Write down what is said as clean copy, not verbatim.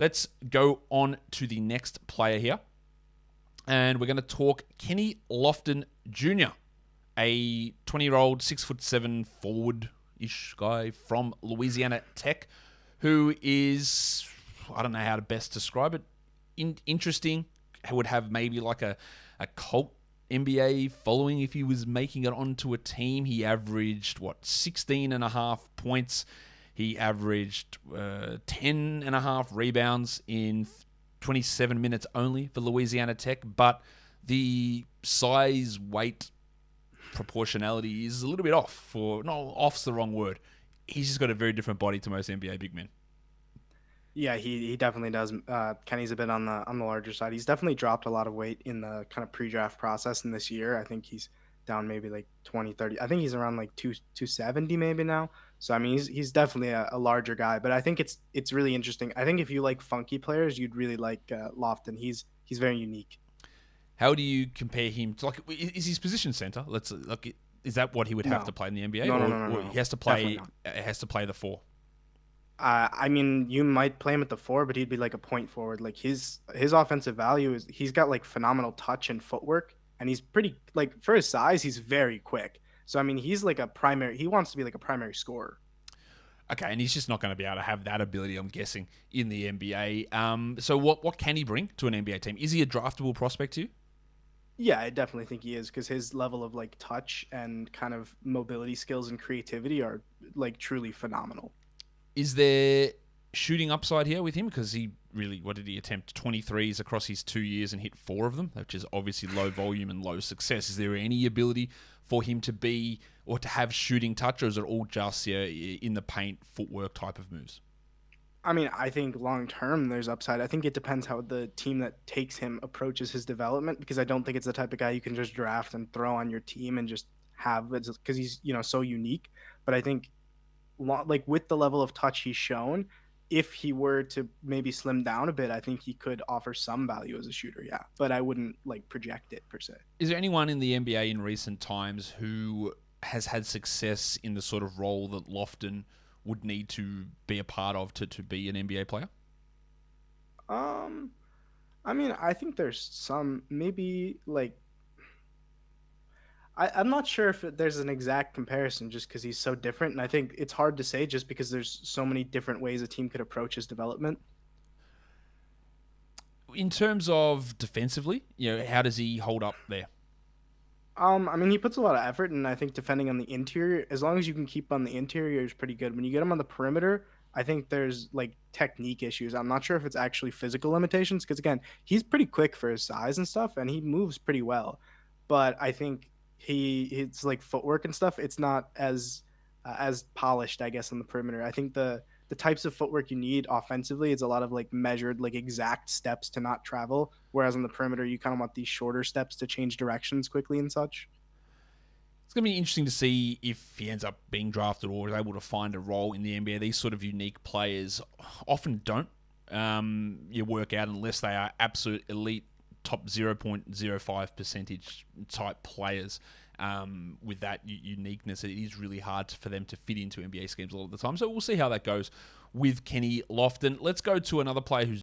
Let's go on to the next player here. And we're going to talk Kenny Lofton Jr., a 20-year-old, 6'7" forward-ish guy from Louisiana Tech, who is, I don't know how to best describe it, interesting. Would have maybe like a cult NBA following if he was making it onto a team. He averaged, 16.5 points. He averaged 10.5 rebounds in 27 minutes only for Louisiana Tech, but the size, weight, proportionality is a little bit off. No, off's the wrong word. He's just got a very different body to most NBA big men. Yeah, he definitely does. Kenny's a bit on the larger side. He's definitely dropped a lot of weight in the kind of pre-draft process in this year. I think he's down maybe like 20, 30. I think he's around like 270 maybe now. So I mean, he's definitely a larger guy. But I think it's really interesting. I think if you like funky players, you'd really like Lofton. He's very unique. How do you compare him to, is his position center? Is that what he would have to No, play in the NBA, no, no, or, no, no, or no. he has to Definitely play? not. Has to play the four. I mean, you might play him at the four, but he'd be like a point forward. Like his offensive value is he's got like phenomenal touch and footwork, and he's pretty like for his size, he's very quick. So I mean, he's like a primary. He wants to be like a primary scorer. Okay, and he's just not going to be able to have that ability, I'm guessing, in the NBA. So what can he bring to an NBA team? Is he a draftable prospect to you? Yeah, I definitely think he is because his level of like touch and kind of mobility skills and creativity are like truly phenomenal. Is there shooting upside here with him? Because he really, what did he attempt? 23s across his 2 years and hit 4 of them, which is obviously low volume and low success. Is there any ability for him to be or to have shooting touch, or is it all just in the paint, footwork type of moves? I mean, I think long term there's upside. I think it depends how the team that takes him approaches his development because I don't think it's the type of guy you can just draft and throw on your team and just have it because he's so unique. But I think like with the level of touch he's shown, if he were to maybe slim down a bit, I think he could offer some value as a shooter. Yeah, but I wouldn't like project it per se. Is there anyone in the NBA in recent times who has had success in the sort of role that Lofton would need to be a part of to be an NBA player? Um, I mean, I think there's some maybe like I'm not sure if there's an exact comparison just because he's so different, and I think it's hard to say just because there's so many different ways a team could approach his development. In terms of defensively, how does he hold up there? I mean, he puts a lot of effort, and I think defending on the interior, as long as you can keep on the interior, is pretty good. When you get him on the perimeter, I think there's like technique issues. I'm not sure if it's actually physical limitations because again, he's pretty quick for his size and stuff, and he moves pretty well. But I think it's like footwork and stuff. It's not as polished, I guess, on the perimeter. I think the types of footwork you need offensively is a lot of like measured, like exact steps to not travel. Whereas on the perimeter, you kind of want these shorter steps to change directions quickly and such. It's going to be interesting to see if he ends up being drafted or is able to find a role in the NBA. These sort of unique players often don't work out unless they are absolute elite, top 0.05 percentage type players. With that uniqueness, it is really hard for them to fit into NBA schemes a lot of the time. So we'll see how that goes with Kenny Lofton. Let's go to another player who's